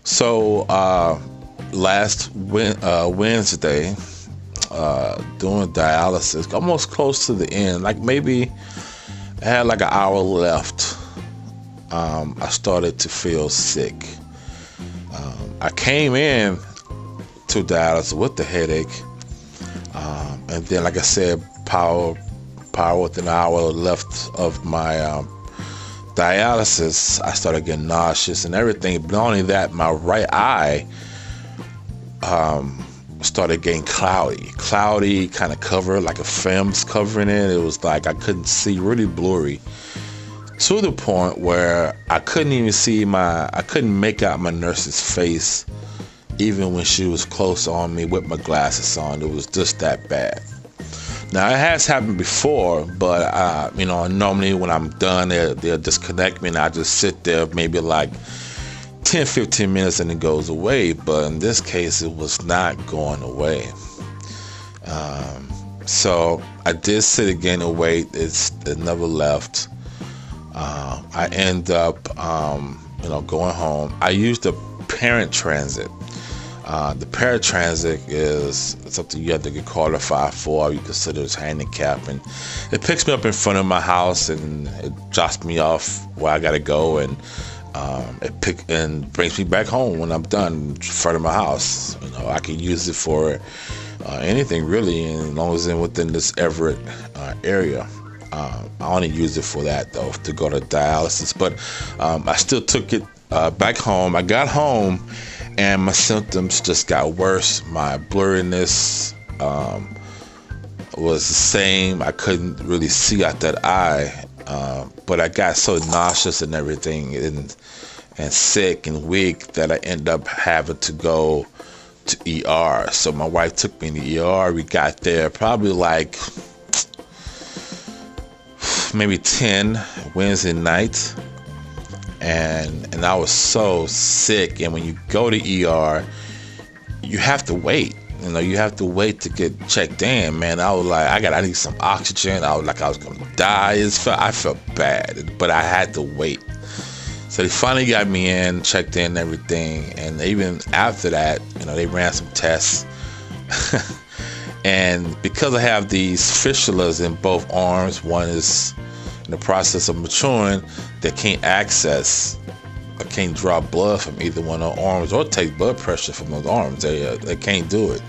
So last Wednesday, doing dialysis, almost close to the end, like maybe I had like an hour left. I started to feel sick. I came in to dialysis with the headache, and then, like I said, power within an hour left of my dialysis, I started getting nauseous and everything. But not only that, my right eye started getting cloudy, kind of covered, like a film's covering it. It was like I couldn't see, really blurry, to the point where I couldn't make out my nurse's face, even when she was close on me with my glasses on. It was just that bad. Now, it has happened before, but normally when I'm done, they'll disconnect me and I just sit there maybe like 10-15 minutes and it goes away. But in this case, it was not going away. So I did sit again and wait. It never left. I end up going home. I used the parent transit. The paratransit is something you have to get qualified for. You consider as handicapped, and it picks me up in front of my house and it drops me off where I gotta go, and it brings me back home when I'm done in front of my house. I can use it for anything really, and as long as it's within this Everett area. I only use it for that though, to go to dialysis. But I still took it back home. I got home, and my symptoms just got worse. My blurriness was the same. I couldn't really see out that eye, but I got so nauseous and everything, and sick and weak, that I ended up having to go to ER. So my wife took me in the ER. We got there probably like maybe 10 Wednesday night. And I was so sick. And when you go to ER, you have to wait. You have to wait to get checked in, man. I was like, I need some oxygen. I was like, I was gonna die. I felt bad, but I had to wait. So they finally got me in, checked in and everything. And even after that, they ran some tests. And because I have these fistulas in both arms, one is in the process of maturing, they can't draw blood from either one of the arms or take blood pressure from those arms. They can't do it.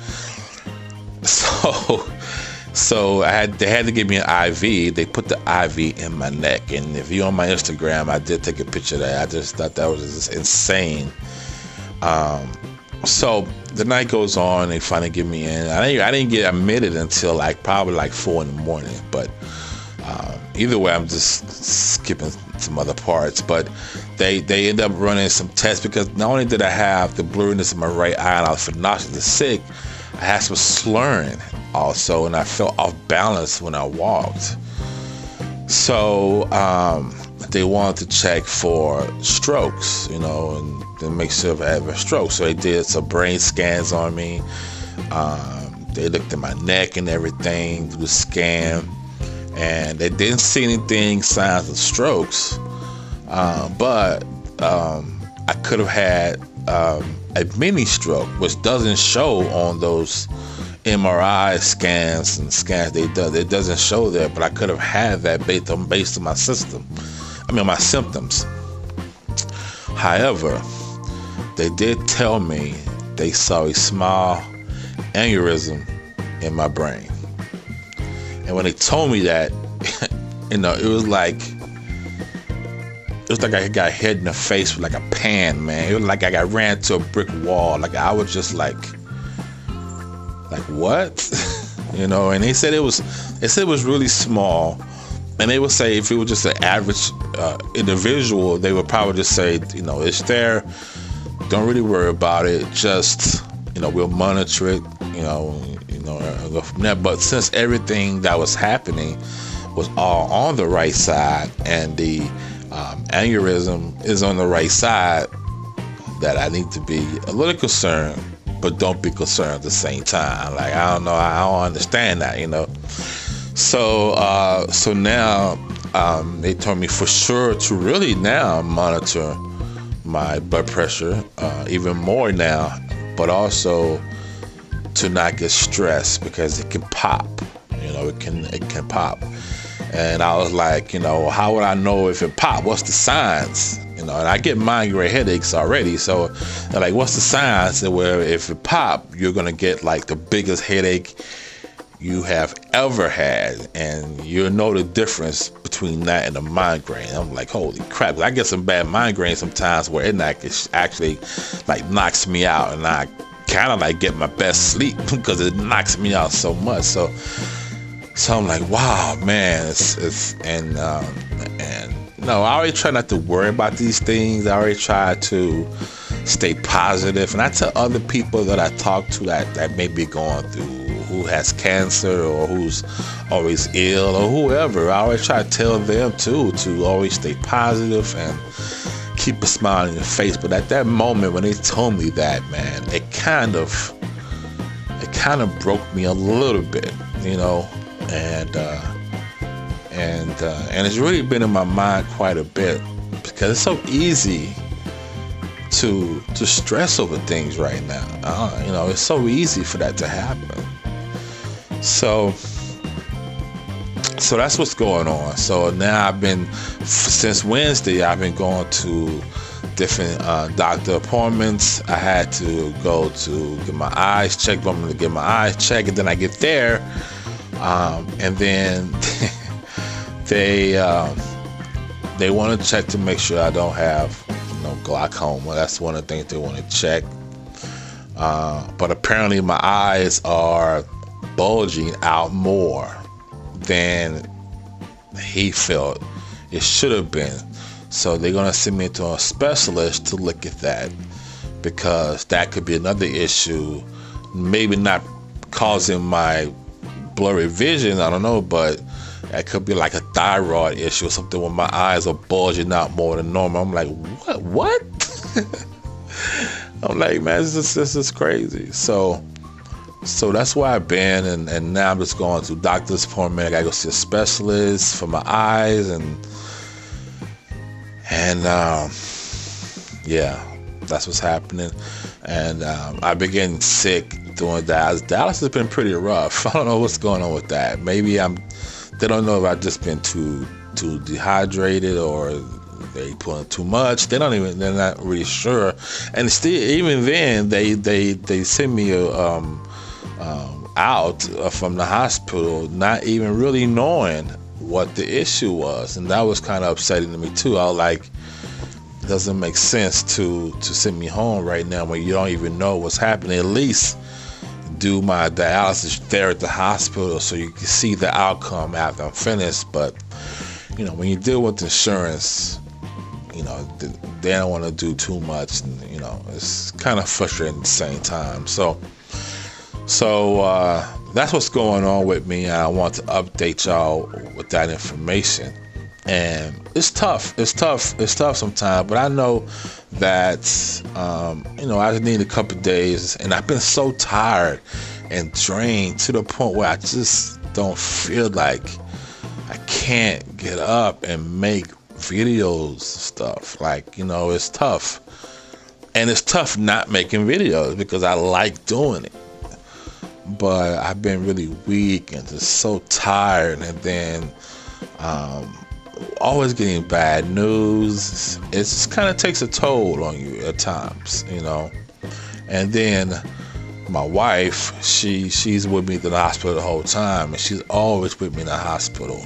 So they had to give me an IV. They put the IV in my neck, and if you're on my Instagram, I did take a picture of that. I just thought that was just insane. So the night goes on. They finally get me in. I didn't get admitted until probably 4 in the morning, but. Either way, I'm just skipping some other parts, but they end up running some tests, because not only did I have the blurriness in my right eye and I was nauseous and sick, I had some slurring also, and I felt off balance when I walked. So they wanted to check for strokes, and to make sure if I had a stroke. So they did some brain scans on me. They looked at my neck and everything through the scan. And they didn't see anything, signs of strokes, but I could have had a mini stroke, which doesn't show on those MRI scans and scans they do. It doesn't show there, but I could have had that based on my my symptoms. However, they did tell me they saw a small aneurysm in my brain. And when they told me that, it was like I got hit in the face with like a pan, man. It was like I ran to a brick wall. Like I was just like what? And they said it was really small. And they would say if it was just an average individual, they would probably just say, it's there. Don't really worry about it. Just, we'll monitor it, go from there. But since everything that was happening was all on the right side, and the aneurysm is on the right side, that I need to be a little concerned, but don't be concerned at the same time. Like, I don't know, I don't understand that, So now they told me for sure to really now monitor my blood pressure even more now, but also to not get stressed because it can pop. It can pop. And I was like, how would I know if it popped? What's the signs? And I get migraine headaches already, so they're like, what's the signs? And where if it pop, you're gonna get like the biggest headache you have ever had, and you'll know the difference between that and a migraine. I'm like, holy crap! I get some bad migraines sometimes where it actually like knocks me out, and I kind of like get my best sleep because it knocks me out so much. So I'm like, wow, man, no, I always try not to worry about these things. I always try to stay positive, and I tell other people that I talk to that may be going through, who has cancer or who's always ill or whoever, I always try to tell them too to always stay positive and keep a smile on your face. But at that moment when they told me that, man, it kind of broke me a little bit, and it's really been in my mind quite a bit because it's so easy to stress over things right now. It's so easy for that to happen. So that's what's going on. So now since Wednesday, I've been going to different doctor appointments. I had to go to get my eyes checked. I'm going to get my eyes checked, and then I get there, and then they want to check to make sure I don't have glaucoma. That's one of the things they want to check. But apparently my eyes are bulging out more than he felt it should have been. So they're going to send me to a specialist to look at that, because that could be another issue. Maybe not causing my blurry vision, I don't know, but it could be like a thyroid issue or something where my eyes are bulging out more than normal. I'm like, what? I'm like, man, this is crazy. So that's where I've been, and now I'm just going to doctor's appointment. I gotta go see a specialist for my eyes, and yeah, that's what's happening. And I've been getting sick doing dialysis. Dialysis has been pretty rough. I don't know what's going on with that. Maybe they don't know if I've just been too dehydrated or they putting too much. They're not really sure. And still, even then, they send me out from the hospital, not even really knowing what the issue was, and that was kind of upsetting to me too. I was like, it doesn't make sense to send me home right now when you don't even know what's happening. At least do my dialysis there at the hospital so you can see the outcome after I'm finished. But when you deal with insurance, they don't want to do too much, and it's kind of frustrating at the same time. So that's what's going on with me, and I want to update y'all with that information. And it's tough sometimes, but I know that I just need a couple of days, and I've been so tired and drained to the point where I just don't feel like I can't get up and make videos and stuff. Like, it's tough, and it's tough not making videos because I like doing it. But I've been really weak and just so tired, and then always getting bad news. It just kind of takes a toll on you at times, And then my wife, she's with me at the hospital the whole time, and she's always with me in the hospital.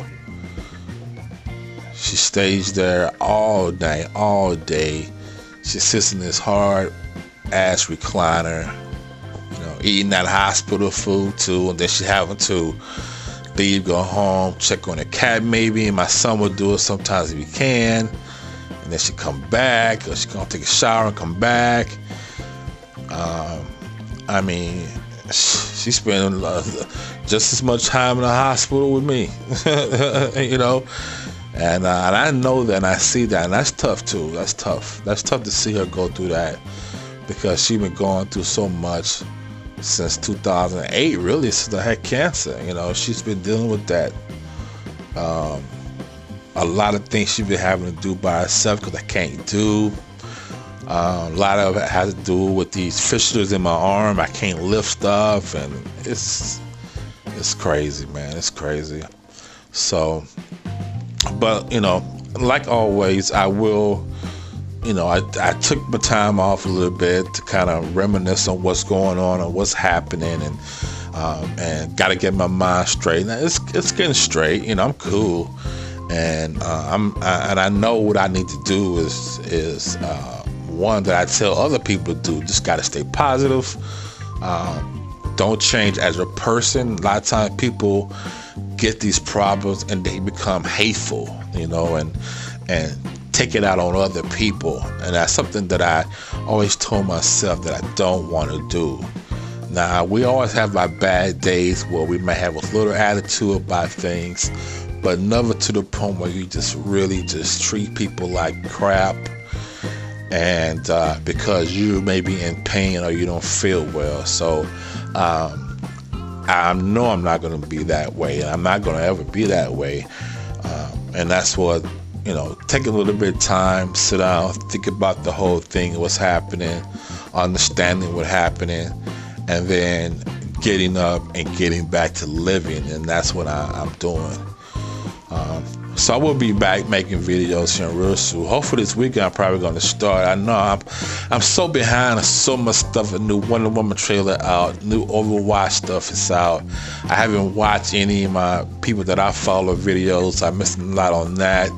She stays there all night, all day. She sits in this hard ass recliner, eating that hospital food too, and then she having to leave, go home, check on the cat maybe, and my son will do it sometimes if he can, and then she come back, or she gonna take a shower and come back. She spent just as much time in the hospital with me, and I know that, and I see that, and that's tough too. That's tough to see her go through that, because she's been going through so much since 2008, really, since I had cancer. She's been dealing with that. A lot of things she's been having to do by herself because I can't do. A lot of it has to do with these fissures in my arm. I can't lift stuff, and it's crazy, man. It's crazy. So, but like always, I will. I took my time off a little bit to kind of reminisce on what's going on and what's happening, and got to get my mind straight. Now, it's getting straight. I'm cool, and I know what I need to do is one that I tell other people to do. Just got to stay positive. Don't change as a person. A lot of times people get these problems and they become hateful, and take it out on other people. And that's something that I always told myself that I don't want to do. Now, we always have our bad days where we may have a little attitude about things, but never to the point where you just really just treat people like crap, and because you may be in pain or you don't feel well. So I know I'm not going to be that way, and I'm not going to ever be that way. And that's what, take a little bit of time, sit down, think about the whole thing, what's happening, understanding what's happening, and then getting up and getting back to living. And that's what I'm doing. So I will be back making videos here real soon. Hopefully this weekend I'm probably going to start. I know I'm so behind on so much stuff. A new Wonder Woman trailer out, new Overwatch stuff is out. I haven't watched any of my people that I follow videos. I missed a lot on that.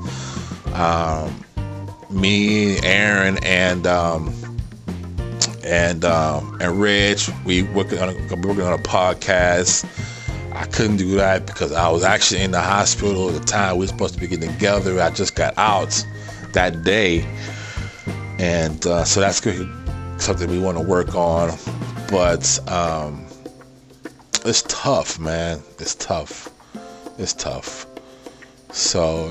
Me, Aaron, and Reg, we're working on a podcast. I couldn't do that because I was actually in the hospital at the time we were supposed to be getting together. I just got out that day, and so that's good, something we want to work on. But it's tough, man. It's tough. So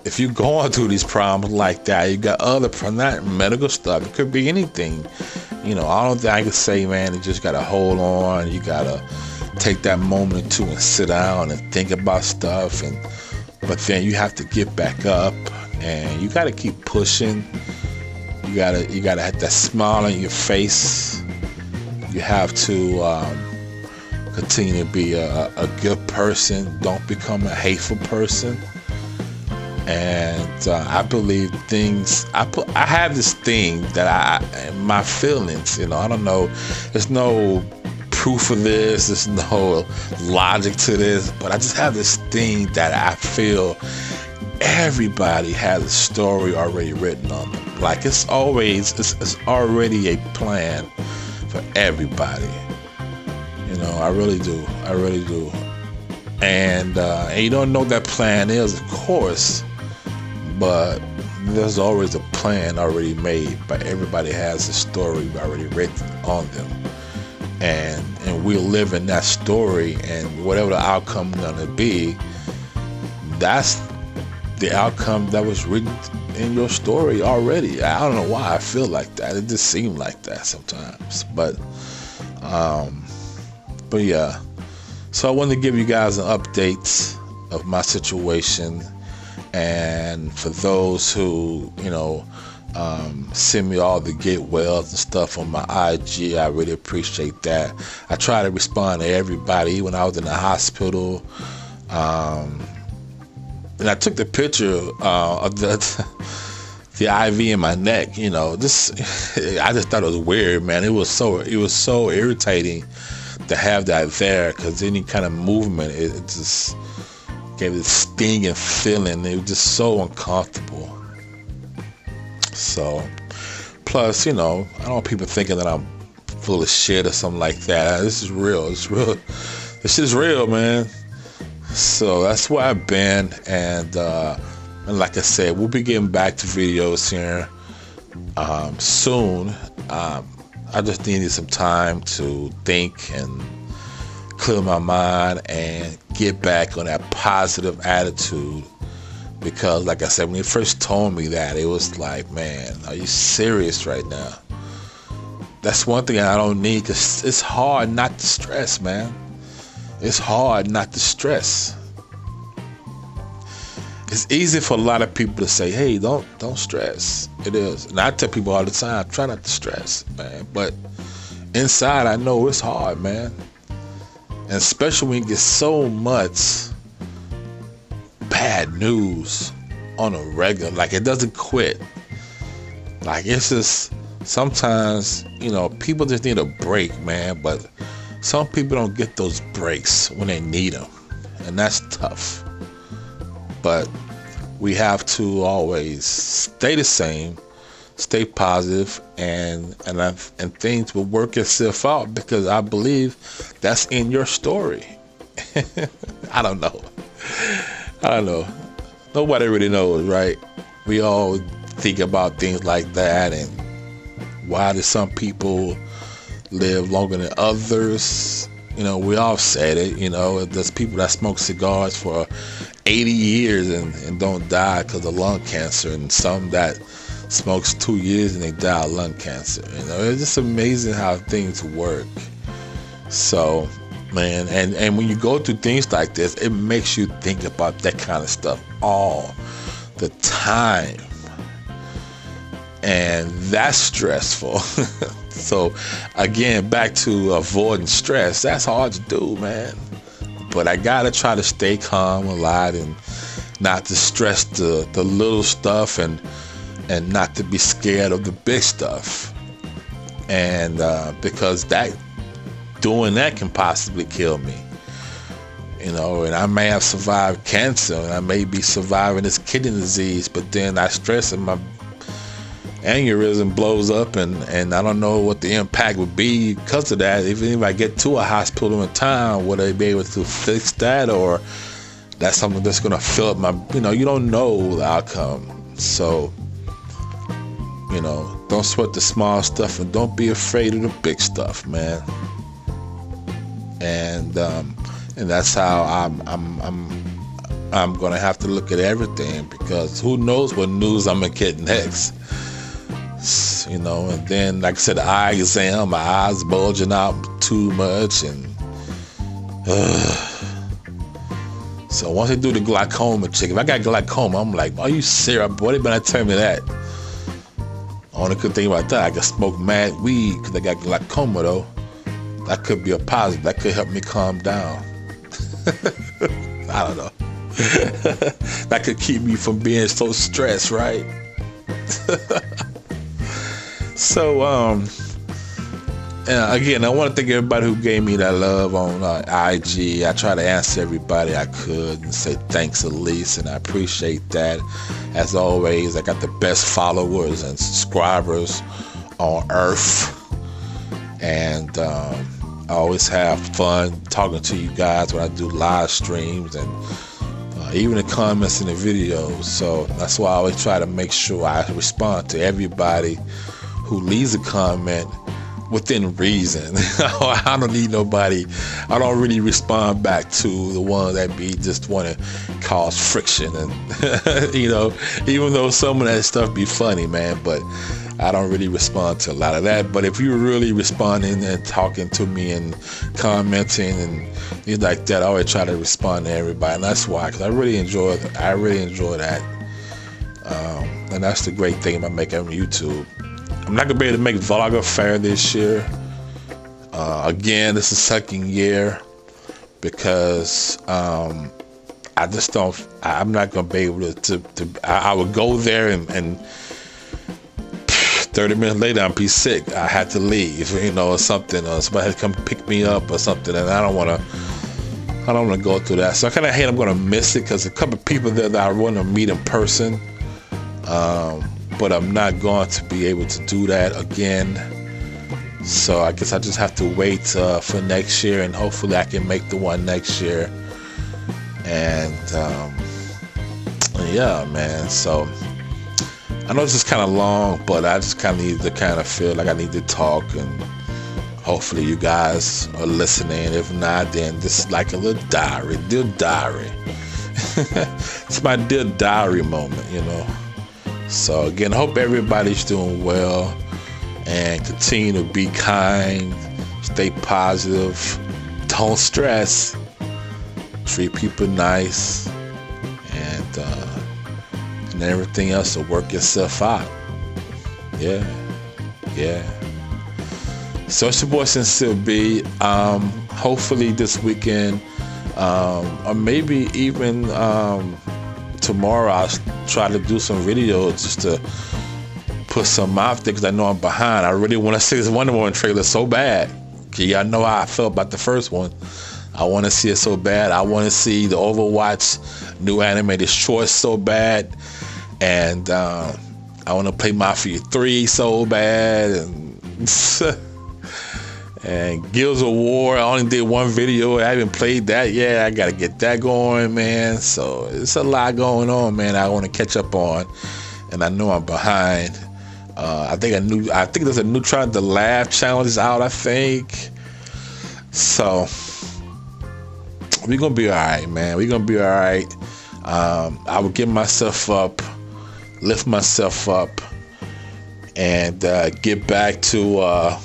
if you're going through these problems like that, you got other not medical stuff. It could be anything. I don't think I can say, man, you just gotta hold on. You gotta take that moment or two and sit down and think about stuff, but then you have to get back up and you gotta keep pushing. You gotta have that smile on your face. You have to continue to be a good person. Don't become a hateful person. And I believe things. I have this thing that my feelings. I don't know. There's no proof of this. There's no logic to this, but I just have this thing that I feel everybody has a story already written on them. Like it's already a plan for everybody. I really do. And you don't know what that plan is, of course, but there's always a plan already made. But everybody has a story already written on them. And we'll live in that story, and whatever the outcome is gonna be, that's the outcome that was written in your story already. I don't know why I feel like that. It just seems like that sometimes. But yeah. So I wanted to give you guys an update of my situation, and for those who send me all the get wells and stuff on my IG. I really appreciate that. I try to respond to everybody when I was in the hospital. And I took the picture of the IV in my neck. I just thought it was weird, man. It was so irritating to have that there, because any kind of movement, it just gave this stinging feeling. It was just so uncomfortable. So, plus, I don't want people thinking that I'm full of shit or something like that. This is real. It's real. This shit is real, man. So that's where I've been, and like I said, we'll be getting back to videos here soon. I just needed some time to think and clear my mind and get back on that positive attitude. Because, like I said, when he first told me that, it was like, man, are you serious right now? That's one thing I don't need, because it's hard not to stress, man. It's hard not to stress. It's easy for a lot of people to say, "Hey, don't stress." It is, and I tell people all the time, try not to stress, man. But inside, I know it's hard, man, and especially when you get so much bad news on a regular, like it doesn't quit. Like it's just sometimes, people just need a break, man. But some people don't get those breaks when they need them, and that's tough. But we have to always stay the same, stay positive, and things will work itself out, because I believe that's in your story. I don't know. Nobody really knows, right? We all think about things like that, and why do some people live longer than others? We all said it. There's people that smoke cigars for 80 years and don't die because of lung cancer, and some that smokes 2 years and they die of lung cancer. It's just amazing how things work. So, man, and when you go through things like this, it makes you think about that kind of stuff all the time, and that's stressful. So again, back to avoiding stress. That's hard to do, man. But I gotta try to stay calm a lot, and not to stress the little stuff, and not to be scared of the big stuff. And because doing that can possibly kill me. And I may have survived cancer, and I may be surviving this kidney disease, but then I stress and my aneurysm blows up, and I don't know what the impact would be because of that. Even if I get to a hospital in time, will they be able to fix that, or that's something that's going to fill up my, you don't know the outcome. So, don't sweat the small stuff, and don't be afraid of the big stuff, man. And that's how I'm going to have to look at everything, because who knows what news I'm going to get next. And then, like I said, the eye exam, my eyes bulging out too much, and so once they do the glaucoma check, if I got glaucoma, I'm like, are you serious? Boy, they better tell me that. Only good thing about that, I can smoke mad weed because I got glaucoma, though. That could be a positive. That could help me calm down. I don't know. That could keep me from being so stressed, right? So, again, I want to thank everybody who gave me that love on IG. I try to answer everybody I could and say thanks at least, and I appreciate that. As always, I got the best followers and subscribers on earth, and I always have fun talking to you guys when I do live streams, and even the comments in the videos. So that's why I always try to make sure I respond to everybody who leaves a comment within reason. I don't need nobody. I don't really respond back to the ones that just want to cause friction, and even though some of that stuff be funny, man, but I don't really respond to a lot of that. But if you're really responding and talking to me and commenting and things like that, I always try to respond to everybody, and that's why, because I really enjoy that. And that's the great thing about making YouTube. I'm not gonna be able to make Vlogger Fair this year. Again, this is second year, because I just don't. I'm not gonna be able to I would go there and 30 minutes later I'd be sick. I had to leave, or something, or somebody had to come pick me up or something, and I don't want to go through that. So I kind of hate I'm gonna miss it, because a couple of people there that I want to meet in person. But I'm not going to be able to do that again. So I guess I just have to wait for next year, and hopefully I can make the one next year. And yeah, man. So I know this is kind of long, but I just kind of need to feel like I need to talk, and hopefully you guys are listening. If not, then this is like a little dear diary. It's my dear diary moment, So again, I hope everybody's doing well, and continue to be kind, stay positive, don't stress, treat people nice, and and everything else will work itself out. Yeah. So it's your boy CincereB. Hopefully this weekend, or maybe even tomorrow, I'll try to do some videos just to put some out there, because I know I'm behind. I really want to see this Wonder Woman trailer so bad. Y'all know how I felt about the first one. I want to see it so bad. I want to see the Overwatch new animated shorts so bad. And I want to play Mafia 3 so bad. And Guilds of War, I only did one video. I haven't played that yet. I got to get that going, man. So it's a lot going on, man, I want to catch up on. And I know I'm behind. I think there's a new Try to Laugh challenge out, I think. So we're gonna be all right, man. We're gonna be all right. I will get myself up, lift myself up, and get back to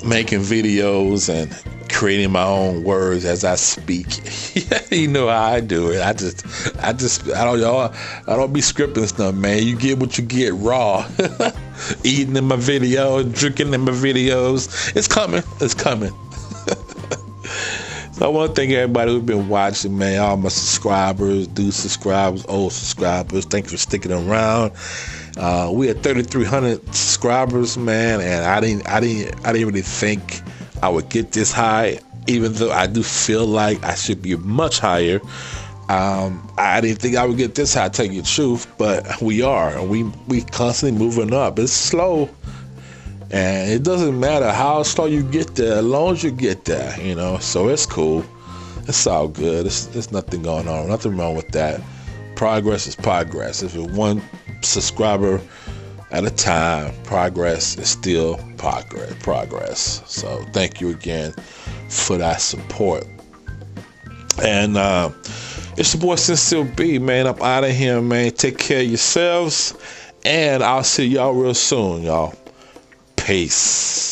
making videos and creating my own words as I speak. You know how I do it. I don't be scripting stuff, man. You get what you get raw. Eating in my videos, drinking in my videos. It's coming. So I want to thank everybody who's been watching, man. All my subscribers, new subscribers, old subscribers. Thanks for sticking around. We had 3,300 subscribers, man, and I didn't really think I would get this high, even though I do feel like I should be much higher. I didn't think I would get this high, to tell you the truth, but we are. We constantly moving up. It's slow, and it doesn't matter how slow you get there, as long as you get there, you know. So it's cool. It's all good. There's nothing going on. Nothing wrong with that. Progress is progress. If it's one subscriber at a time, progress is still progress. So thank you again for that support. And it's your boy CincereB, man. I'm out of here, man. Take care of yourselves, and I'll see y'all real soon, y'all. Peace.